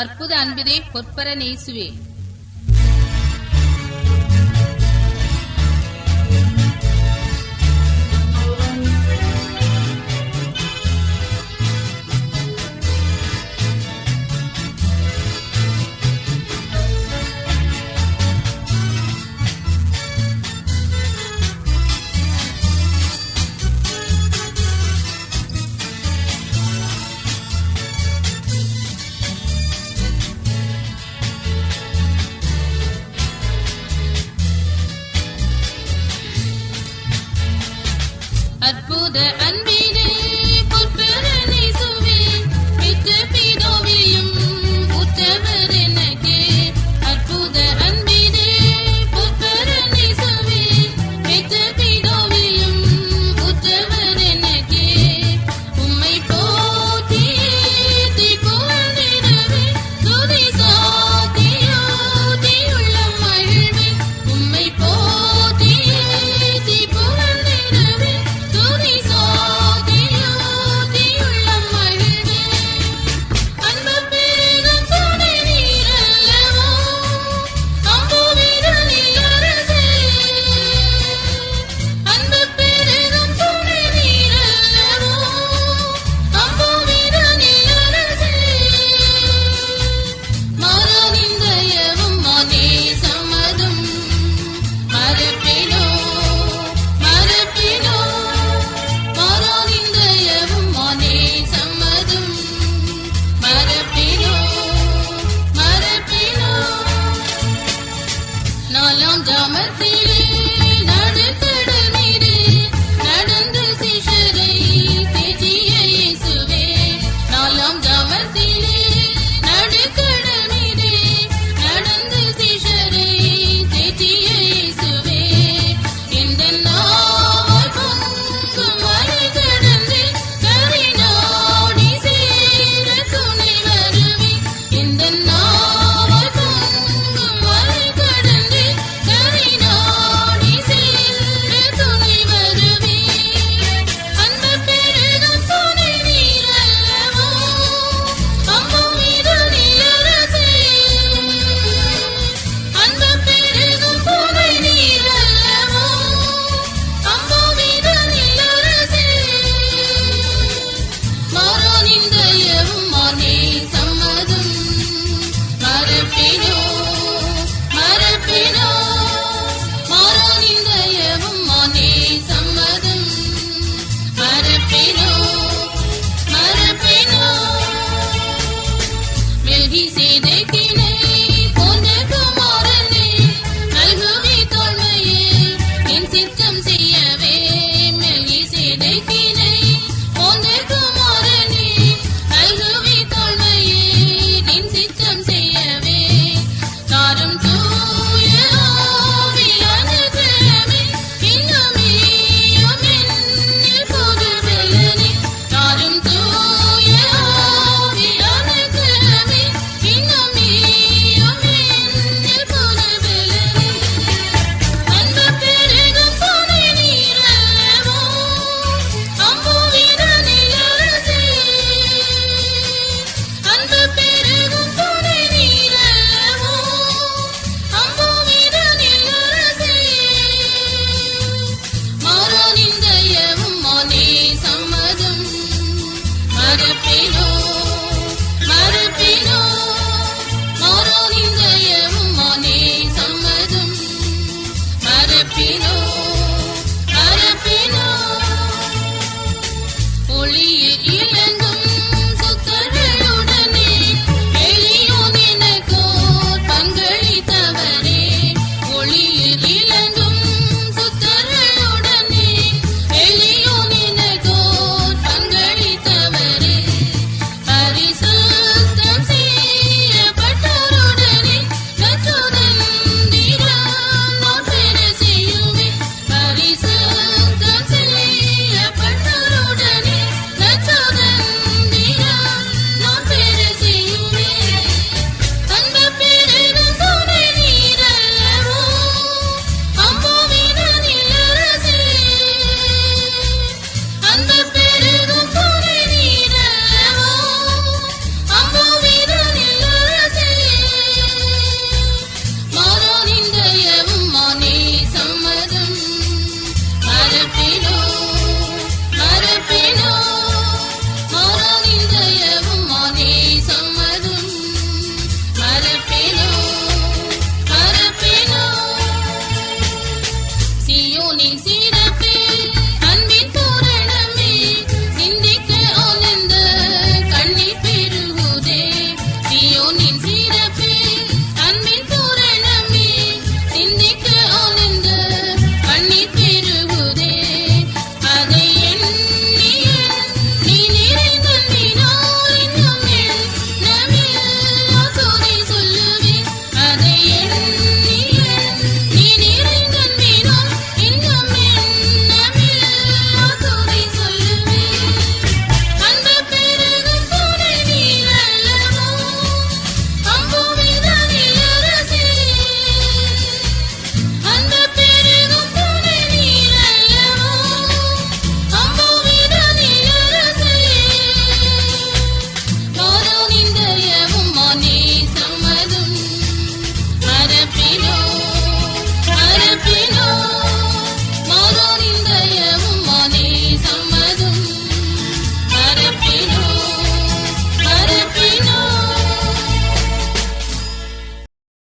அற்புத அன்பிலே பொற்பர நேசுவே. அற்புத அன்பிலே பொற்பர நேசுவே, பெற்ற பிதாவையும் உற்றவர் எனக்கே. அற்புத அன்பிலே பொற்பர நேசுவே, பெற்ற பிதாவையும் உற்றவர் எனக்கே. உம்மை போற்றி ஏத்தி புகழ்ந்திடவே, துதி சாத்தியோதி உள்ளம் மகிழ்வே. உம்மை போற்றி ஏத்தி புகழ்ந்திடவே, துதி சாத்தியோதி உள்ளம் மகிழ்வே. அன்பு பெருகும் துணை நீரல்லவோ, அம்புவிரலில் அரசே. அன்பு பெருகும் துணை நீரல்லவோ, அம்புவிரலில் அரசே. மாறானிந்தயவும் மானே சம்மதும், மறப்பினோ மறப்பினோ. மாறானிந்தயவும் மானே சம்மதும், மறப்பினோ மறப்பினோ. நாலாம் ஜாமத்திலே நடுக்கடல் மீது நடந்து சிஷ்யரை தேற்றிய இயேசுவே. நாலாம் ஜாமத்திலே நடுக்கடல் மீது நடந்து சிஷ்யரை தேற்றிய இயேசுவே. இந்த நாள் பொங்கும் மலை கடந்து கரை நாடி சேர துணை வருவே. இந்த நாள் பொங்கும் மலை கடந்து கரை நாடி சேர துணை வருவே. அன்பு பெருகும் துணை நீரல்லவோ, அம்புவிரலில் அரசே. அன்பு பெருகும் துணை நீரல்லவோ, அம்புவிரலில் அரசே. மாறானிந்தயவும் மானே சம்மதும், மறப்பினோ மறப்பினோ. மாறானிந்தயவும் மானே சம்மதும், மறப்பினோ மறப்பினோ. மெல்கிசேதேக்கினை போன்ற